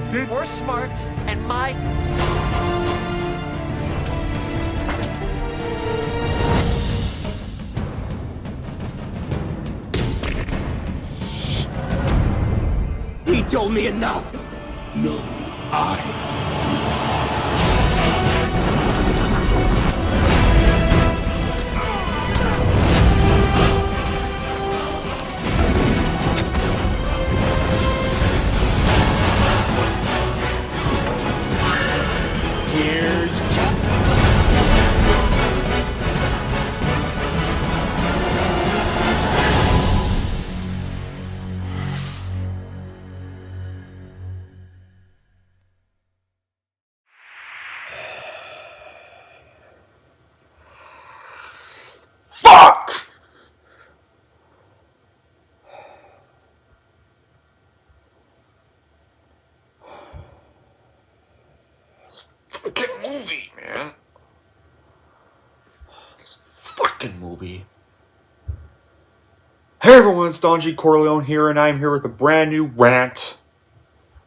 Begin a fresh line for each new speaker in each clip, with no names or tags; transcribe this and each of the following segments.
talented
or smart, and my...
He told me enough.
No, I
Here's Chuck.
Fuck! Fucking movie, man. This fucking movie. Hey everyone, it's Don G. Corleone here, and I'm here with a brand new rant.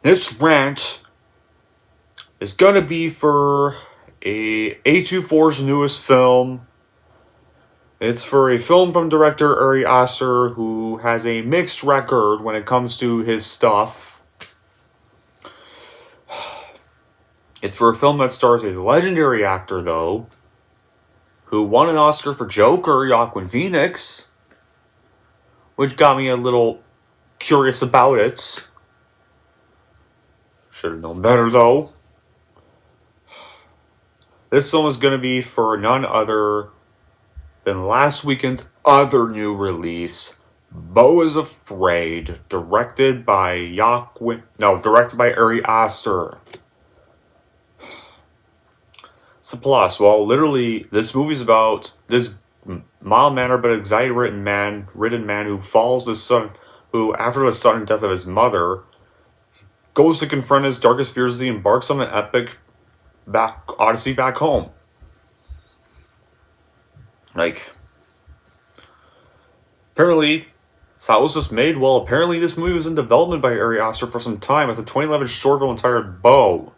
This rant is gonna be for A24's newest film. It's for a film from director Ari Aster, who has a mixed record when it comes to his stuff. It's for a film that stars a legendary actor, though, who won an Oscar for Joker, Joaquin Phoenix, which got me a little curious about it. Should have known better, though. This film is going to be for none other than last weekend's other new release, Beau is Afraid, directed by Ari Aster. It's a plus. Well, literally, this movie's about this mild-mannered but anxiety-ridden man who who, after the sudden death of his mother, goes to confront his darkest fears as he embarks on an epic odyssey back home. Apparently, so how was this made? Well, apparently this movie was in development by Ari Aster for some time with the 2011 short film entitled Beau,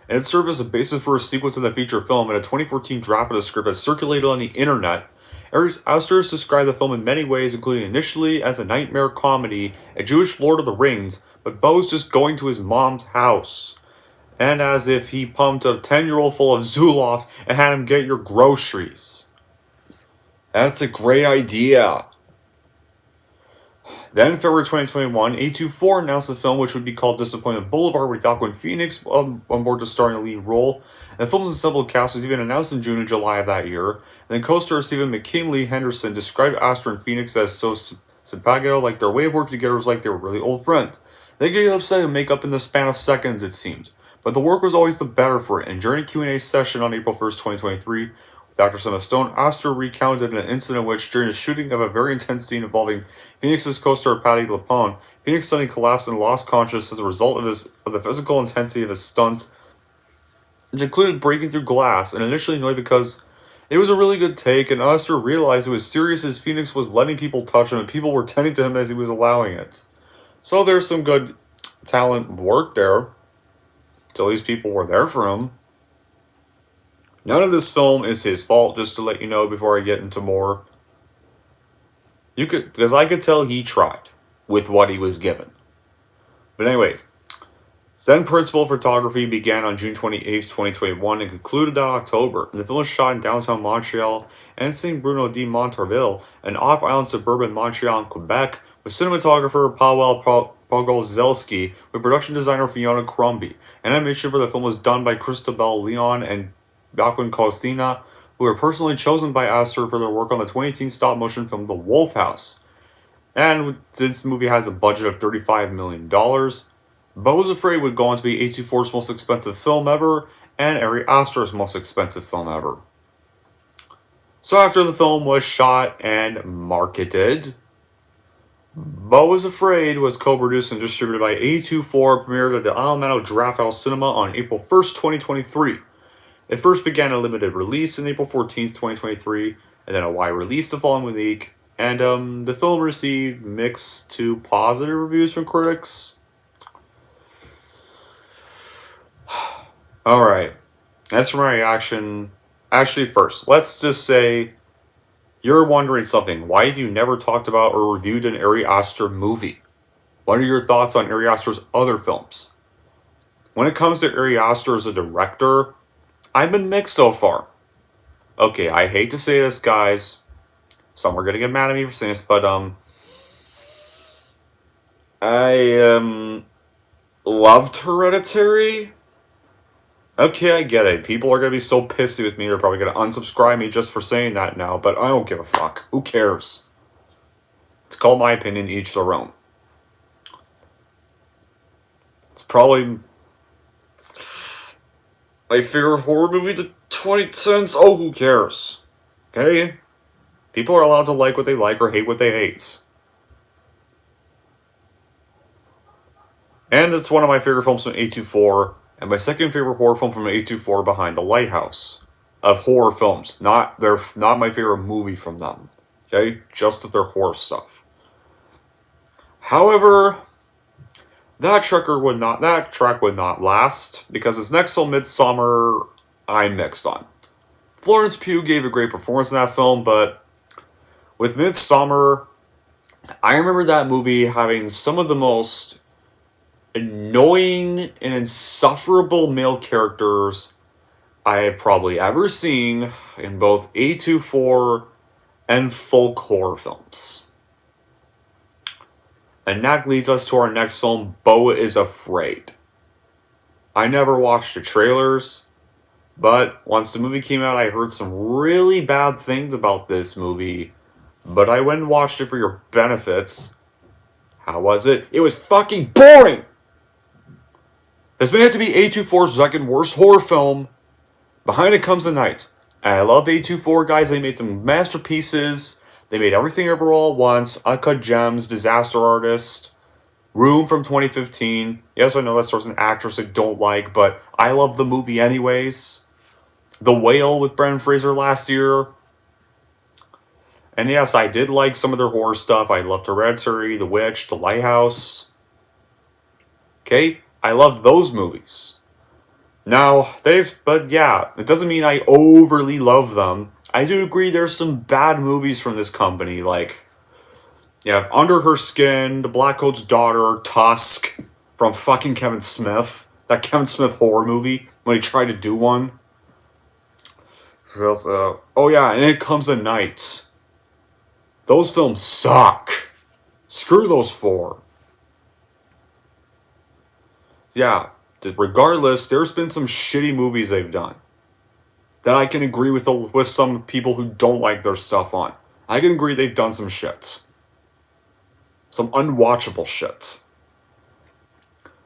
and it served as the basis for a sequence in the feature film, and a 2014 draft of the script has circulated on the internet. Ari Aster has described the film in many ways, including initially as a nightmare comedy, a Jewish Lord of the Rings, but Beau's just going to his mom's house, and as if he pumped a 10-year-old full of Zoloft and had him get your groceries. That's a great idea. Then in February 2021, A24 announced the film, which would be called Disappointment Boulevard, with Joaquin Phoenix on board to star in a lead role. And the film's ensemble cast was even announced in June and July of that year. And then co-star Stephen McKinley Henderson described Aster and Phoenix as so simpatico, like their way of working together was like they were really old friends. They get upset and make up in the span of seconds, it seemed. But the work was always the better for it. And during a Q&A session on April 1st, 2023, with actress Emma Stone, Aster recounted an incident in which, during the shooting of a very intense scene involving Phoenix's co-star Patti LuPone, Phoenix suddenly collapsed and lost consciousness as a result of the physical intensity of his stunts, which included breaking through glass, and initially annoyed because it was a really good take, and Aster realized it was serious as Phoenix was letting people touch him and people were tending to him as he was allowing it. So there's some good talent work there. Till these people were there for him. None of this film is his fault, just to let you know before I get into more. Because I could tell he tried with what he was given. But anyway, Zen Principal Photography began on June 28th, 2021 and concluded that October. And the film was shot in downtown Montreal and Saint Bruno de Montarville, an off-island suburban Montreal in Quebec, with cinematographer Paweł Pogolzelski, with production designer Fiona Crombie. Animation for the film was done by Cristobal Leon and Joaquin Costina, who were personally chosen by Aster for their work on the 2018 stop-motion film The Wolf House. And this movie has a budget of $35 million, Beau is Afraid would go on to be A24's most expensive film ever, and Ari Aster's most expensive film ever. So after the film was shot and marketed, Beau is Afraid was co-produced and distributed by A24, premiered at the Alamano Drafthouse Cinema on April 1st, 2023. It first began a limited release on April 14th, 2023, and then a wide release the following week, and the film received mixed to positive reviews from critics. Alright. That's for my reaction. Actually, first, let's just say you're wondering something. Why have you never talked about or reviewed an Ari Aster movie? What are your thoughts on Ari Aster's other films? When it comes to Ari Aster as a director, I've been mixed so far. Okay, I hate to say this, guys. Some are gonna get mad at me for saying this, but I loved Hereditary. Okay, I get it. People are gonna be so pissy with me, they're probably gonna unsubscribe me just for saying that now, but I don't give a fuck. Who cares? It's called my opinion, each their own. It's probably my favorite horror movie of the 2010s. Oh, who cares? Okay? People are allowed to like what they like or hate what they hate. And it's one of my favorite films from A24, and my second favorite horror film from A24 behind The Lighthouse. Of horror films. Not my favorite movie from them. Okay? Just of their horror stuff. However, that track would not last, because his next film, Midsummer, I'm mixed on. Florence Pugh gave a great performance in that film, but with Midsummer, I remember that movie having some of the most annoying and insufferable male characters I have probably ever seen in both A24 and folk horror films. And that leads us to our next film, Beau is Afraid. I never watched the trailers, but once the movie came out, I heard some really bad things about this movie, but I went and watched it for your benefits. How was it? It was fucking boring! This may have to be A24's second worst horror film. Behind It Comes the Night. And I love A24, guys. They made some masterpieces. They made Everything Ever All at Once, Uncut Gems, Disaster Artist, Room from 2015. Yes, I know that stars an actress I don't like, but I love the movie anyways. The Whale with Brendan Fraser last year. And yes, I did like some of their horror stuff. I loved Hereditary, The Witch, The Lighthouse. Okay? I loved those movies. Now, but yeah, it doesn't mean I overly love them. I do agree there's some bad movies from this company, like, you have Under Her Skin, The Black Coat's Daughter, Tusk, from fucking Kevin Smith. That Kevin Smith horror movie, when he tried to do one. Oh yeah, and It Comes at Night. Those films suck. Screw those four. Yeah, regardless, there's been some shitty movies they've done that I can agree with some people who don't like their stuff on. I can agree they've done some shit. Some unwatchable shit.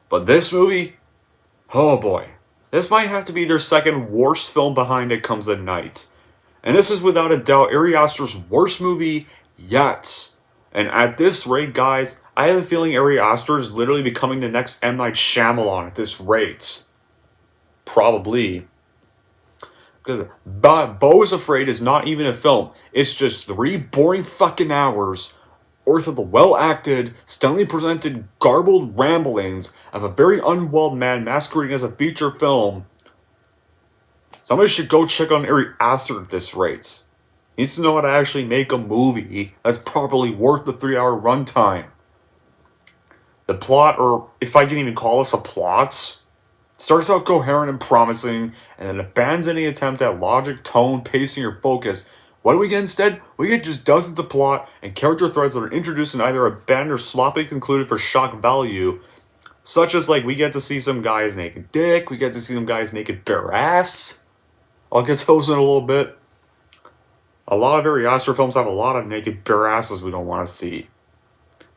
But this movie, oh boy. This might have to be their second worst film behind It Comes at Night. And this is without a doubt Ari Aster's worst movie yet. And at this rate, guys, I have a feeling Ari Aster is literally becoming the next M. Night Shyamalan at this rate. Probably. Because Beau is Afraid is not even a film. It's just 3 boring fucking hours worth of the well-acted, stunningly presented, garbled ramblings of a very unwell man masquerading as a feature film. Somebody should go check on Ari Aster at this rate. He needs to know how to actually make a movie that's properly worth the 3-hour runtime. The plot, or if I can even call this a plot, starts out coherent and promising, and then abandons any attempt at logic, tone, pacing, or focus. What do we get instead? We get just dozens of plot and character threads that are introduced and either abandoned or sloppily concluded for shock value. Such as, like, we get to see some guy's naked dick, we get to see some guy's naked bare ass. I'll get to those in a little bit. A lot of Ari Aster films have a lot of naked bare asses we don't want to see,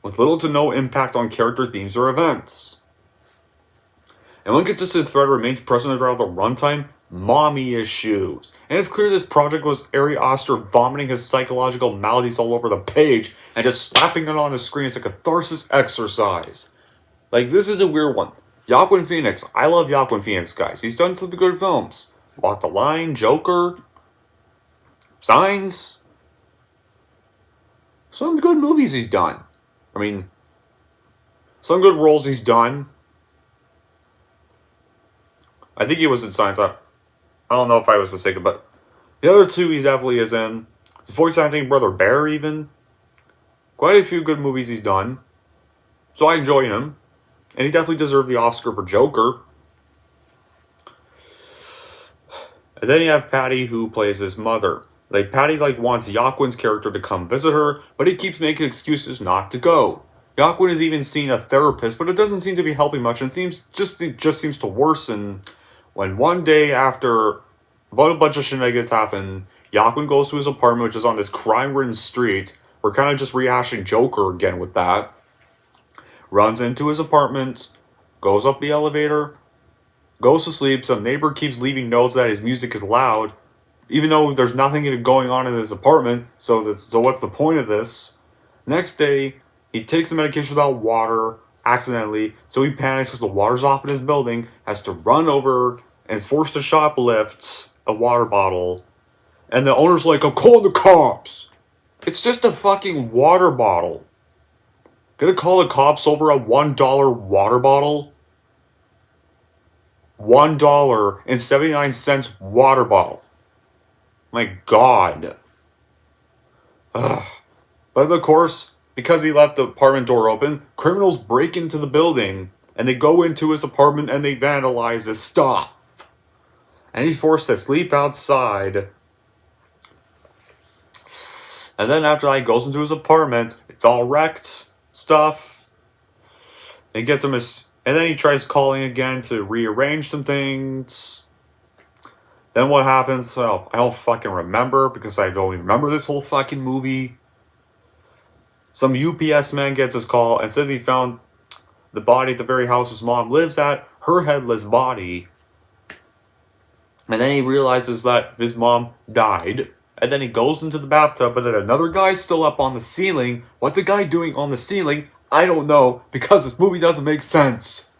with little to no impact on character themes or events. And one consistent thread remains present throughout the runtime: mommy issues. And it's clear this project was Ari Aster vomiting his psychological maladies all over the page and just slapping it on the screen as a catharsis exercise. Like, this is a weird one. Joaquin Phoenix. I love Joaquin Phoenix, guys. He's done some good films. Walk the Line, Joker, Signs. Some good movies he's done. I mean, some good roles he's done. I think he was in Science. I don't know if I was mistaken, but the other two he definitely is in. His voice acting, Brother Bear, even. Quite a few good movies he's done. So I enjoy him. And he definitely deserved the Oscar for Joker. And then you have Patty, who plays his mother. Like, Patty, wants Yaquin's character to come visit her, but he keeps making excuses not to go. Yaquin has even seen a therapist, but it doesn't seem to be helping much, and it just seems to worsen when one day after a bunch of shenanigans happen, Yaquin goes to his apartment, which is on this crime-ridden street. We're kind of just rehashing Joker again with that. Runs into his apartment, goes up the elevator, goes to sleep. Some neighbor keeps leaving notes that his music is loud, even though there's nothing even going on in his apartment. So what's the point of this? Next day, he takes the medication without water, accidentally, so he panics because the water's off in his building, has to run over, and is forced to shoplift a water bottle. And the owner's like, I'm calling the cops! It's just a fucking water bottle. Gonna call the cops over a $1 water bottle? $1.79 water bottle. My God. Ugh. But of course, because he left the apartment door open, criminals break into the building and they go into his apartment and they vandalize his stuff. And he's forced to sleep outside. And then after that, he goes into his apartment. It's all wrecked stuff. And gets him and then he tries calling again to rearrange some things. Then what happens? Well, I don't fucking remember because I don't even remember this whole fucking movie. Some UPS man gets his call and says he found the body at the very house his mom lives at, her headless body. And then he realizes that his mom died. And then he goes into the bathtub, but then another guy's still up on the ceiling. What's the guy doing on the ceiling? I don't know, because this movie doesn't make sense.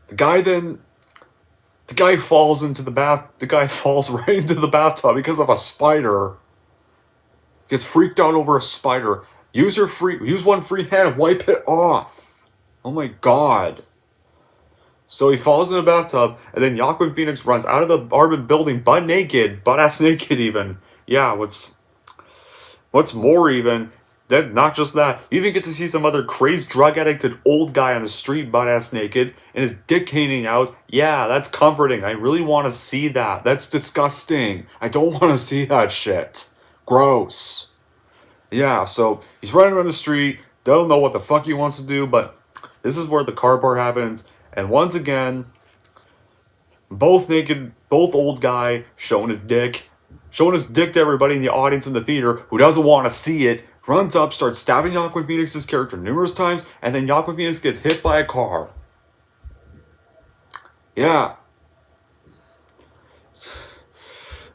The guy falls right into the bathtub because of a spider. Gets freaked out over a spider. Use one free hand and wipe it off. Oh my God. So he falls in the bathtub, and then Joaquin Phoenix runs out of the apartment building butt-ass naked even. Yeah, what's more even, not just that, you even get to see some other crazed drug-addicted old guy on the street butt-ass naked, and his dick hanging out. Yeah, that's comforting. I really want to see that. That's disgusting. I don't want to see that shit. Gross. Yeah, so he's running around the street, don't know what the fuck he wants to do, but this is where the car part happens. And once again, both old guy showing his dick to everybody in the audience in the theater who doesn't want to see it, runs up, starts stabbing Joaquin Phoenix's character numerous times, and then Joaquin Phoenix gets hit by a car. Yeah.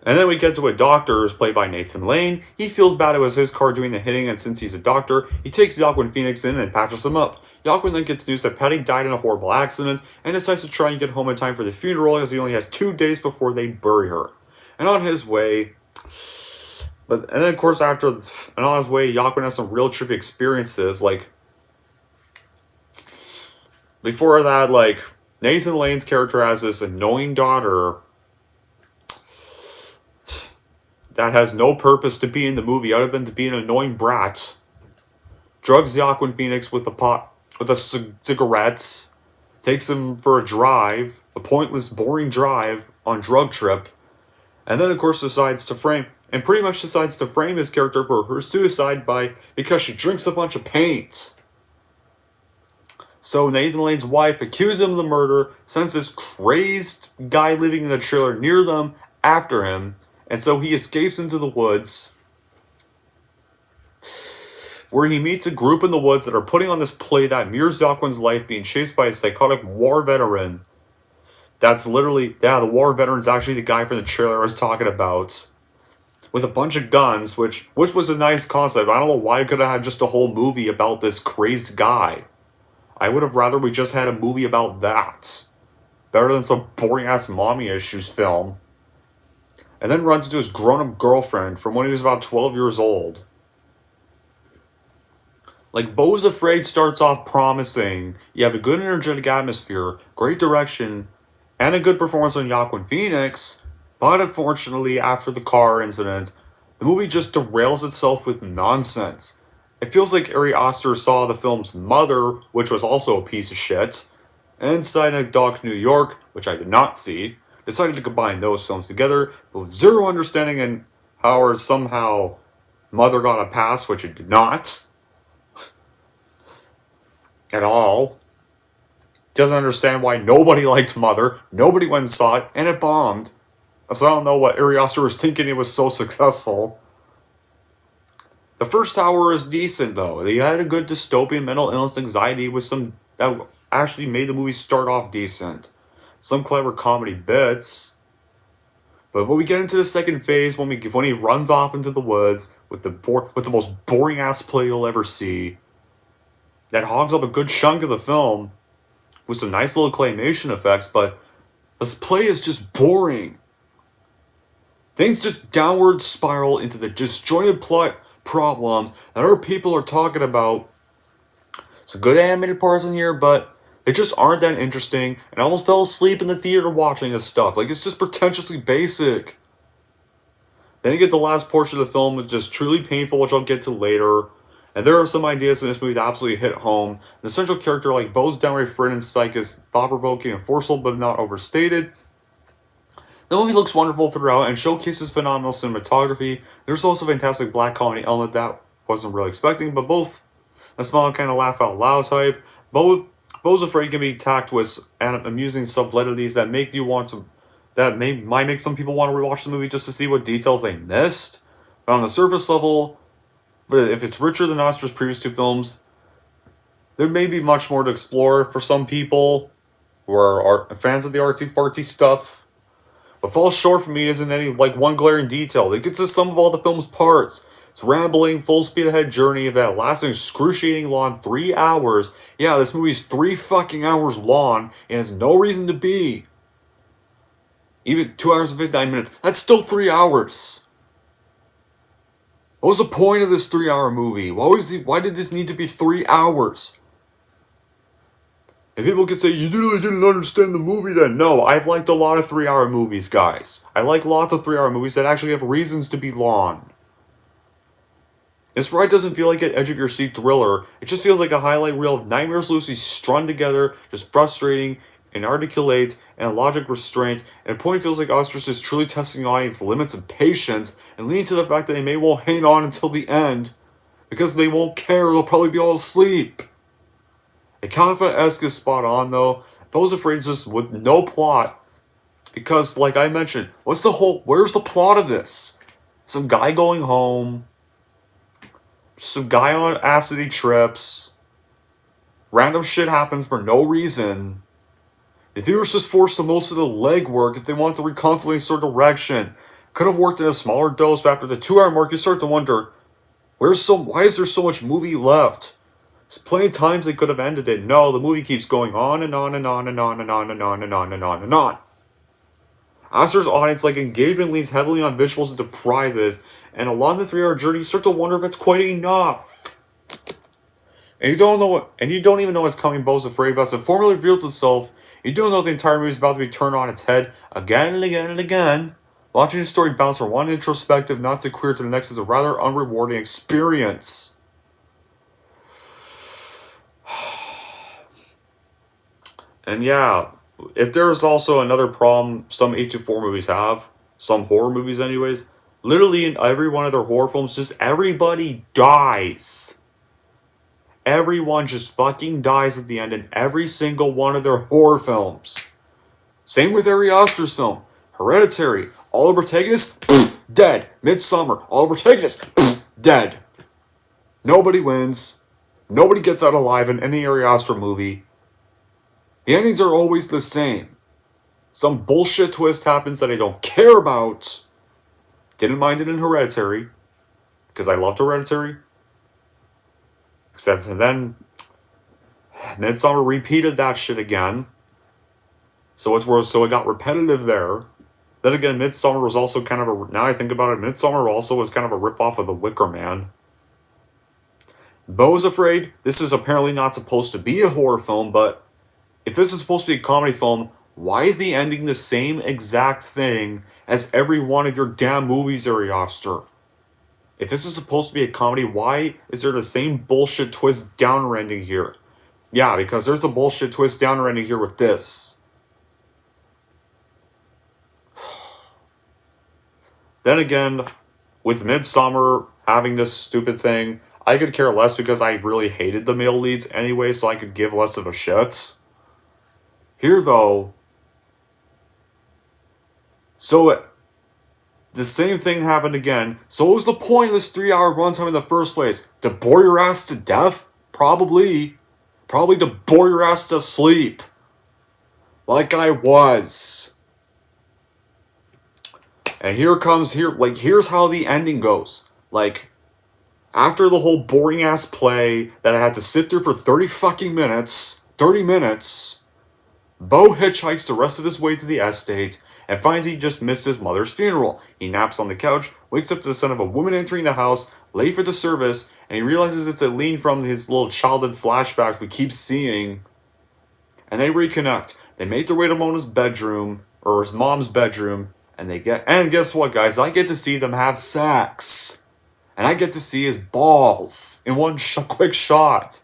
And then we get to a doctor who's played by Nathan Lane. He feels bad it was his car doing the hitting, and since he's a doctor, he takes Joaquin Phoenix in and patches him up. Joaquin then gets news that Patty died in a horrible accident, and decides to try and get home in time for the funeral as he only has 2 days before they bury her. And on his way, on his way, Joaquin has some real trippy experiences, before that, Nathan Lane's character has this annoying daughter that has no purpose to be in the movie other than to be an annoying brat. Drugs Joaquin Phoenix with a cigarettes, takes him for a drive, a pointless, boring drive on drug trip, and then of course decides to frame his character for her suicide because she drinks a bunch of paint. So Nathan Lane's wife accuses him of the murder, sends this crazed guy living in the trailer near them after him, and so he escapes into the woods, where he meets a group in the woods that are putting on this play that mirrors Joaquin's life being chased by a psychotic war veteran. That's literally, the war veteran's actually the guy from the trailer I was talking about. With a bunch of guns, which was a nice concept. I don't know why I could have had just a whole movie about this crazed guy. I would have rather we just had a movie about that. Better than some boring-ass mommy issues film. And then runs into his grown-up girlfriend from when he was about 12 years old. Beau's Afraid starts off promising. You have a good energetic atmosphere, great direction, and a good performance on Joaquin Phoenix, but unfortunately, after the car incident, the movie just derails itself with nonsense. It feels like Ari Aster saw the film's Mother, which was also a piece of shit, and Silent Dog New York, which I did not see, decided to combine those films together, but with zero understanding in how somehow Mother got a pass, which it did not. At all. Doesn't understand why nobody liked Mother, nobody went and saw it, and it bombed. So I don't know what Ari Aster was thinking it was so successful. The first hour is decent though. They had a good dystopian mental illness anxiety with some that actually made the movie start off decent. Some clever comedy bits. But when we get into the second phase, when he runs off into the woods with the most boring ass play you'll ever see, that hogs up a good chunk of the film with some nice little claymation effects, but this play is just boring. Things just downward spiral into the disjointed plot problem that our people are talking about. Some good animated parts in here, but they just aren't that interesting, and I almost fell asleep in the theater watching this stuff. Like, it's just pretentiously basic. Then you get the last portion of the film, which is truly painful, which I'll get to later. And there are some ideas in this movie that absolutely hit home. An essential character like Beau's downright friend and psych is thought-provoking and forceful, but not overstated. The movie looks wonderful throughout and showcases phenomenal cinematography. There's also a fantastic black comedy element that wasn't really expecting, but both a small kind of laugh out loud type. Beau's Afraid can be tacked with amusing subletities that make you want to, might make some people want to rewatch the movie just to see what details they missed. But on the surface level, but if it's richer than Aster's previous two films, there may be much more to explore for some people who are fans of the artsy-fartsy stuff. What falls short for me isn't any one glaring detail. It gets to some of all the film's parts. It's rambling, full speed ahead journey of that lasting excruciating long 3 hours. Yeah, this movie's 3 fucking hours long and has no reason to be. Even 2 hours and 59 minutes. That's still 3 hours. What was the point of this 3-hour movie? Why did this need to be 3 hours? And people could say, you really didn't understand the movie then. No, I've liked a lot of 3-hour movies, guys. I like lots of 3-hour movies that actually have reasons to be long. This ride doesn't feel like an edge-of-your-seat thriller. It just feels like a highlight reel of Nightmares Lucy strung together, just frustrating, inarticulate, and logic restraint, and at a point feels like Ostrich is truly testing the audience limits of patience, and leading to the fact that they may well hang on until the end, because they won't care, they'll probably be all asleep. The Kafka-esque is spot on though. Beau's Afraid is just with no plot, because like I mentioned, where's the plot of this? Some guy going home, some guy on acid trips, random shit happens for no reason. The viewers just forced to most of the legwork if they want to reconcile sort of direction. Could have worked in a smaller dose, but after the 2-hour mark you start to wonder, why is there so much movie left? There's plenty of times they could have ended it. No, the movie keeps going on and on and on and on and on and on and on and on and on. Aster's audience engagement leans heavily on visuals and surprises, and along the 3-hour journey you start to wonder if it's quite enough. And you don't even know what's coming. Beau's Afraid, but as it formally reveals itself, you don't know the entire movie is about to be turned on its head again and again and again. Watching the story bounce from one introspective, not so clear to the next is a rather unrewarding experience. And yeah, if there's also another problem some A24 movies have, some horror movies anyways, literally in every one of their horror films, just everybody dies. Everyone just fucking dies at the end in every single one of their horror films. Same with Ari Aster's film. Hereditary, all the protagonists, dead. Midsommar, all the protagonists, dead. Nobody wins. Nobody gets out alive in any Ari Aster movie. The endings are always the same. Some bullshit twist happens that I don't care about. Didn't mind it in Hereditary, because I loved Hereditary. Except then, Midsommar repeated that shit again. So it got repetitive there. Then again, Midsommar was also kind of now I think about it, Midsommar also was kind of a ripoff of The Wicker Man. Beau's Afraid, this is apparently not supposed to be a horror film, but if this is supposed to be a comedy film, Why is the ending the same exact thing as every one of your damn movies, Arioster? If this is supposed to be a comedy, why is there the same bullshit twist downer ending here? Yeah, because there's a bullshit twist downer ending here with this. Then again, with Midsummer having this stupid thing, I could care less because I really hated the male leads anyway, so I could give less of a shit. Here, though, so the same thing happened again. So what was the point of this 3-hour runtime in the first place? To bore your ass to death? Probably. Probably to bore your ass to sleep. Like I was. And here's how the ending goes. Like, after the whole boring ass play that I had to sit through for 30 minutes, Beau hitchhikes the rest of his way to the estate and finds he just missed his mother's funeral. He naps on the couch, wakes up to the sound of a woman entering the house, late for the service, and he realizes it's Eileen from his little childhood flashbacks we keep seeing. And they reconnect. They make their way to Mona's bedroom, or his mom's bedroom, and guess what, guys? I get to see them have sex. And I get to see his balls in one quick shot.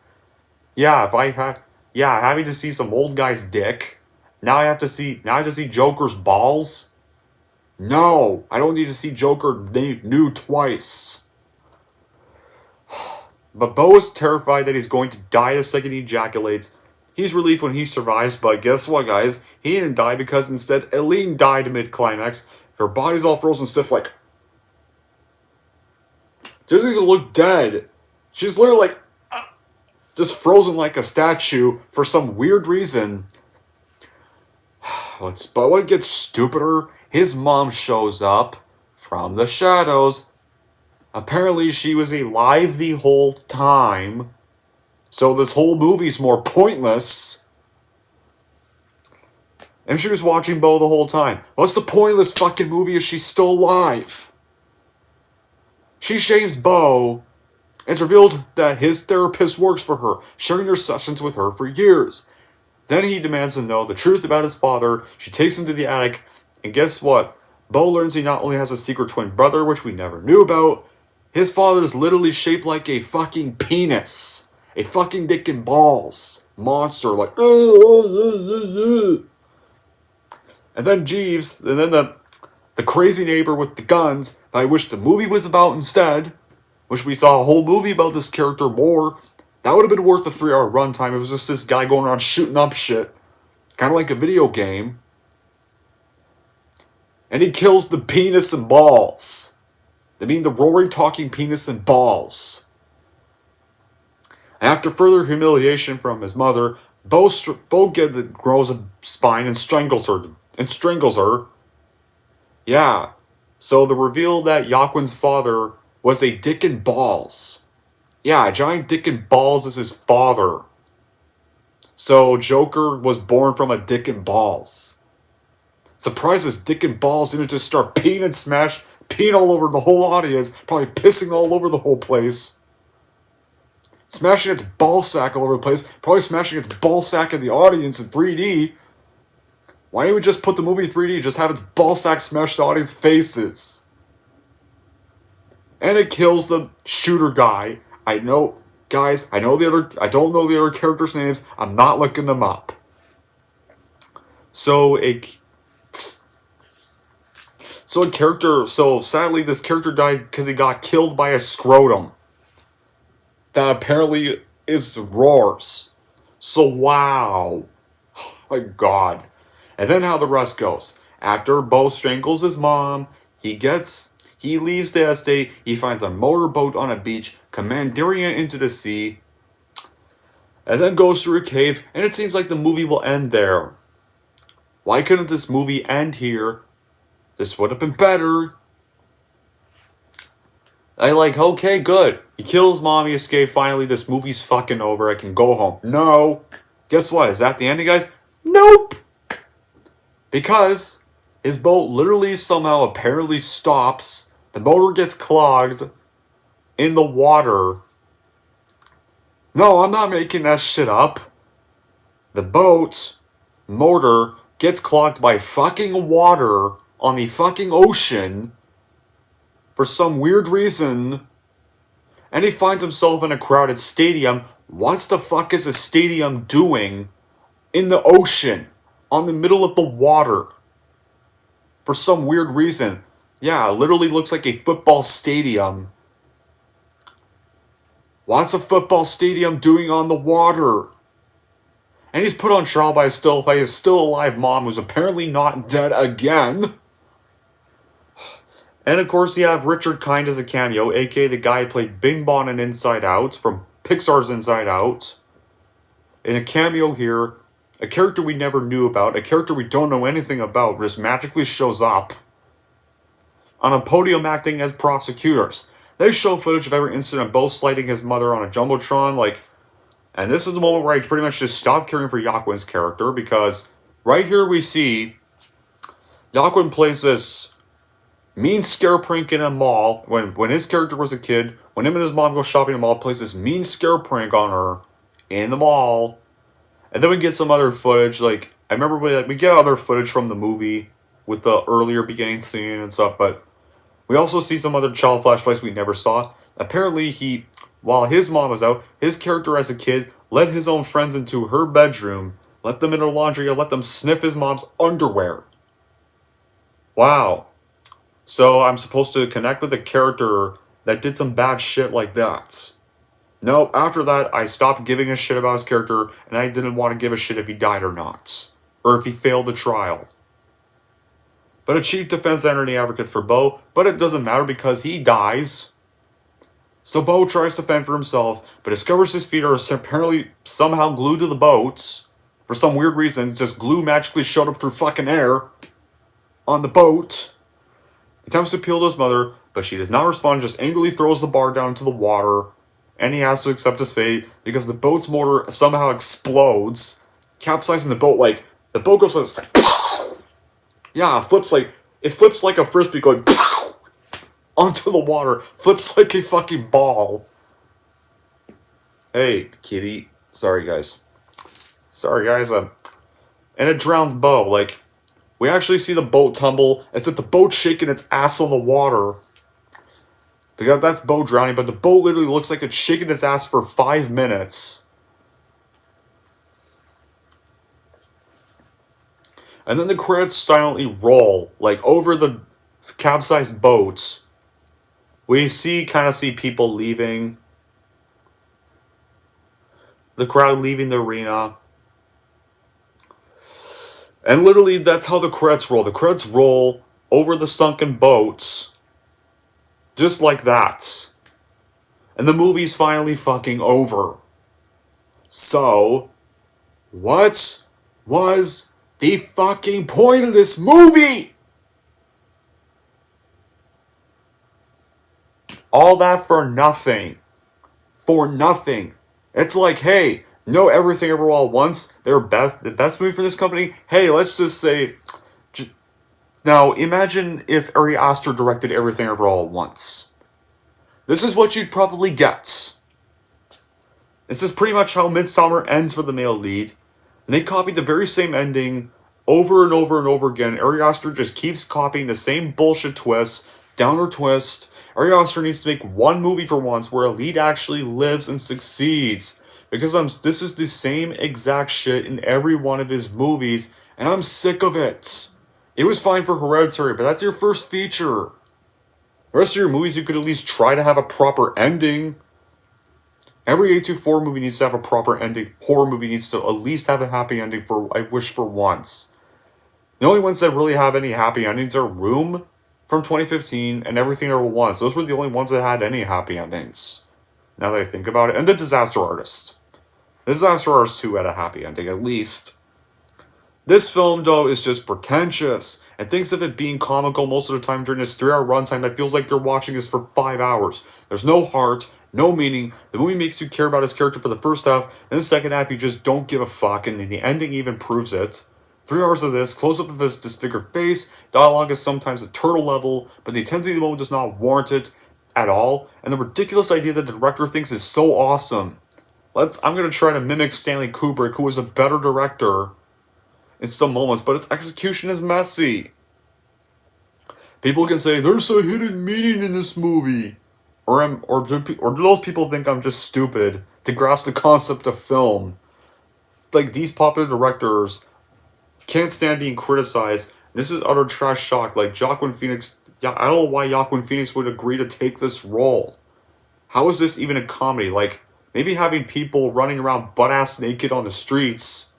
Having to see some old guy's dick. Now I have to see Joker's balls. No, I don't need to see Joker nude twice. But Beau is terrified that he's going to die the second he ejaculates. He's relieved when he survives, but guess what, guys? He didn't die because instead Eileen died mid-climax. Her body's all frozen stiff like... She doesn't even look dead. She's literally like... just frozen like a statue for some weird reason. But what gets stupider? His mom shows up from the shadows. Apparently she was alive the whole time. So this whole movie's more pointless. And she was watching Beau the whole time. What's the point of this fucking movie if she's still alive? She shames Beau. It's revealed that his therapist works for her, sharing her sessions with her for years. Then he demands to know the truth about his father. She takes him to the attic, and guess what? Beau learns he not only has a secret twin brother, which we never knew about, his father is literally shaped like a fucking penis. A fucking dick and balls. Monster, like... And then Jeeves, and then the crazy neighbor with the guns that I wish the movie was about instead. Wish we saw a whole movie about this character more. That would have been worth the 3-hour runtime. It was just this guy going around shooting up shit. Kind of like a video game. And he kills the penis and balls. I mean the roaring, talking penis and balls. After further humiliation from his mother, Beau grows a spine and strangles her. Yeah. So the reveal that Joaquin's father was a dick and balls. Yeah, a giant dick and balls is his father. So Joker was born from a dick and balls. Surprised his dick and balls didn't just start peeing all over the whole audience, probably pissing all over the whole place. Smashing its ball sack all over the place, probably smashing its ball sack in the audience in 3D. Why didn't we just put the movie in 3D, just have its ball sack smash the audience faces? And it kills the shooter guy. I know, guys, I don't know the other characters' names. I'm not looking them up. So sadly this character died because he got killed by a scrotum. That apparently is roars. So wow. Oh my god. And then how the rest goes. After Beau strangles his mom, he leaves the estate, he finds a motorboat on a beach, commandeering it into the sea, and then goes through a cave, and it seems like the movie will end there. Why couldn't this movie end here? This would have been better. Okay, good. He kills mom, he escapes, finally this movie's fucking over, I can go home. No. Guess what? Is that the ending, guys? Nope. Because his boat literally somehow apparently stops. The motor gets clogged in the water. No, I'm not making that shit up. The boat motor gets clogged by fucking water on the fucking ocean for some weird reason, and he finds himself in a crowded stadium. What the fuck is a stadium doing in the ocean, on the middle of the water? For some weird reason. Yeah, it literally looks like a football stadium. What's a football stadium doing on the water? And he's put on trial by his still alive mom, who's apparently not dead again. And of course you have Richard Kind as a cameo, aka the guy who played Bing Bong in Inside Out, from Pixar's Inside Out. In a cameo here, a character we never knew about, a character we don't know anything about, just magically shows up on a podium acting as prosecutors. They show footage of every incident, Beau sliding his mother on a Jumbotron, and this is the moment where I pretty much just stopped caring for Joaquin's character, because right here we see Joaquin plays this mean scare prank in a mall, when his character was a kid, when him and his mom go shopping in a mall, plays this mean scare prank on her in the mall. And then we get some other footage, I remember we get other footage from the movie with the earlier beginning scene and stuff, but we also see some other child flashbacks we never saw. Apparently while his mom was out, his character as a kid led his own friends into her bedroom, let them in her laundry, and let them sniff his mom's underwear. Wow. So I'm supposed to connect with a character that did some bad shit like that. Nope, after that, I stopped giving a shit about his character, and I didn't want to give a shit if he died or not. Or if he failed the trial. But a chief defense attorney advocates for Beau, but it doesn't matter because he dies. So Beau tries to fend for himself, but discovers his feet are apparently somehow glued to the boat. For some weird reason, just glue magically showed up through fucking air on the boat. He attempts to appeal to his mother, but she does not respond, just angrily throws the bar down into the water. And he has to accept his fate because the boat's motor somehow explodes, capsizing the boat. The boat goes yeah, it flips like a frisbee going onto the water, flips like a fucking ball. Hey, kitty. Sorry, guys. And it drowns Beau. We actually see the boat tumble. It's like the boat shaking its ass on the water. Because that's Beau drowning, but the boat literally looks like it's shaking its ass for 5 minutes. And then the credits silently roll, over the capsized boats. We kind of see people leaving. The crowd leaving the arena. And literally, that's how the credits roll. The credits roll over the sunken boats. Just like that. And the movie's finally fucking over. So, what was the fucking point of this movie? All that for nothing. For nothing. It's like, hey, know Everything Everywhere All at Once? The best movie for this company? Hey, let's just say... Now, imagine if Ari Aster directed Everything Everywhere All at Once. This is what you'd probably get. This is pretty much how Midsommar ends for the male lead. And they copied the very same ending over and over and over again. Ari Aster just keeps copying the same bullshit twist, downer twist. Ari Aster needs to make one movie for once where a lead actually lives and succeeds. Because this is the same exact shit in every one of his movies, and I'm sick of it. It was fine for Hereditary, but that's your first feature. The rest of your movies, you could at least try to have a proper ending. Every A24 movie needs to have a proper ending. Horror movie needs to at least have a happy ending I wish for once. The only ones that really have any happy endings are Room from 2015 and Everything Everywhere Once. Those were the only ones that had any happy endings. Now that I think about it. And The Disaster Artist. The Disaster Artist 2 had a happy ending, at least. This film, though, is just pretentious, and thinks of it being comical most of the time during this 3-hour runtime that feels like you're watching this for 5 hours. There's no heart, no meaning. The movie makes you care about his character for the first half, and the second half you just don't give a fuck, and the ending even proves it. 3 hours of this, close-up of his disfigured face, dialogue is sometimes at turtle level, but the intensity of the moment does not warrant it at all, and the ridiculous idea that the director thinks is so awesome. I'm going to try to mimic Stanley Kubrick, who was a better director. in some moments, but its execution is messy. People can say, there's a hidden meaning in this movie. Or do those people think I'm just stupid to grasp the concept of film? Like, these popular directors can't stand being criticized. This is utter trash shock. Like, Joaquin Phoenix, I don't know why Joaquin Phoenix would agree to take this role. How is this even a comedy? Like, maybe having people running around butt-ass naked on the streets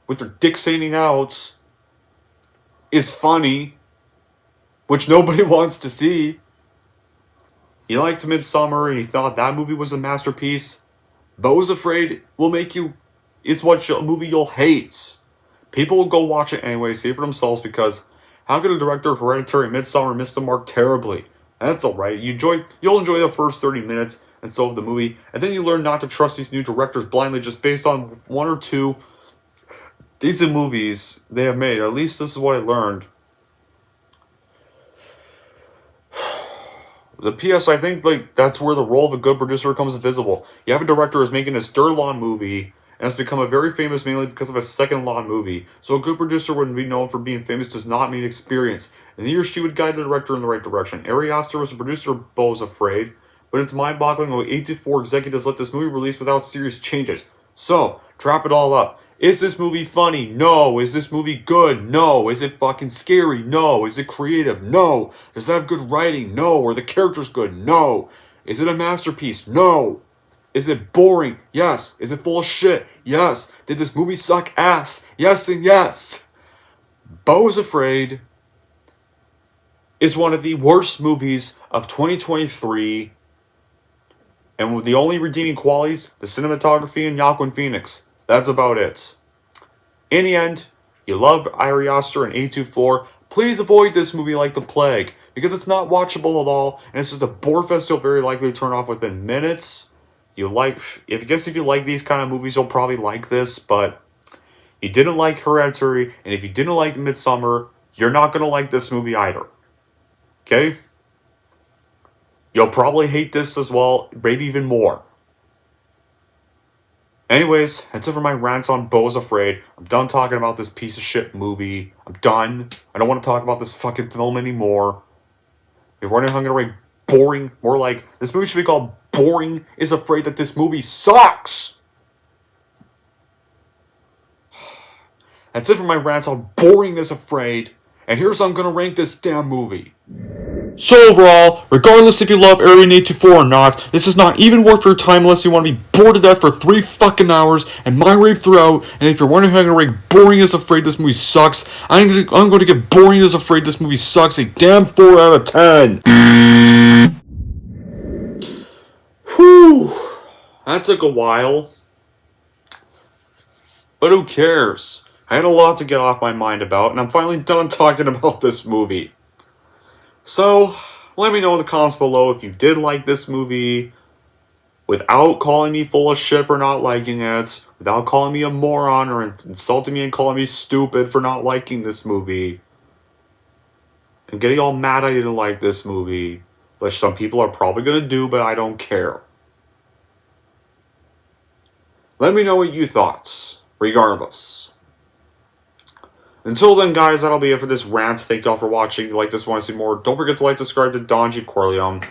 with their dicks hanging out is funny, which nobody wants to see. He liked Midsummer and he thought that movie was a masterpiece. Beau's Afraid will make you, is what a movie you'll hate. People will go watch it anyway, see it for themselves, because how could a director of Hereditary and Midsummer miss the mark terribly? That's alright. You'll enjoy the first 30 minutes and so of the movie, and then you learn not to trust these new directors blindly just based on one or two decent movies they have made. At least this is what I learned. The PS, I think, like, that's where the role of a good producer becomes visible. You have a director who's making his third Law movie, and has become a very famous mainly because of a second Law movie. So a good producer wouldn't be known for being famous does not mean experience. And he or she would guide the director in the right direction. Ari Aster was a producer of Beau's Afraid, but it's mind-boggling how 8-4 executives let this movie release without serious changes. So, wrap it all up. Is this movie funny? No. Is this movie good? No. Is it fucking scary? No. Is it creative? No. Does it have good writing? No. Are the characters good? No. Is it a masterpiece? No. Is it boring? Yes. Is it full of shit? Yes. Did this movie suck ass? Yes and yes. Beau's Afraid is one of the worst movies of 2023, and with the only redeeming qualities, the cinematography and Joaquin Phoenix. That's about it. In the end, you love Ari Aster and 824. Please avoid this movie like the plague, because it's not watchable at all, and it's just a bore fest you'll very likely turn off within minutes. If you like these kind of movies, you'll probably like this, but you didn't like Hereditary, and if you didn't like Midsummer, you're not going to like this movie either. Okay? You'll probably hate this as well, maybe even more. Anyways, that's it for my rant on Beau's Afraid. I'm done talking about this piece of shit movie. I'm done. I don't want to talk about this fucking film anymore. If you're wondering how I'm going to rate boring, more like, this movie should be called Boring is Afraid That This Movie Sucks! That's it for my rants on Boring is Afraid. And here's how I'm going to rank this damn movie. So overall, regardless if you love Area 824 or not, this is not even worth your time unless you want to be bored to death for 3 fucking hours and my rave throughout. And if you're wondering how I'm going to rate Boring is Afraid This Movie Sucks, I'm going to give Boring is Afraid This Movie Sucks a damn 4 out of 10. Whew. That took a while. But who cares? I had a lot to get off my mind about, and I'm finally done talking about this movie. So, let me know in the comments below if you did like this movie, without calling me full of shit for not liking it, without calling me a moron or insulting me and calling me stupid for not liking this movie, and getting all mad I didn't like this movie, which some people are probably going to do, but I don't care. Let me know what you thought, regardless. Until then, guys, that'll be it for this rant. Thank y'all for watching. If you like this, want to see more, don't forget to like, subscribe to Donji Corleone.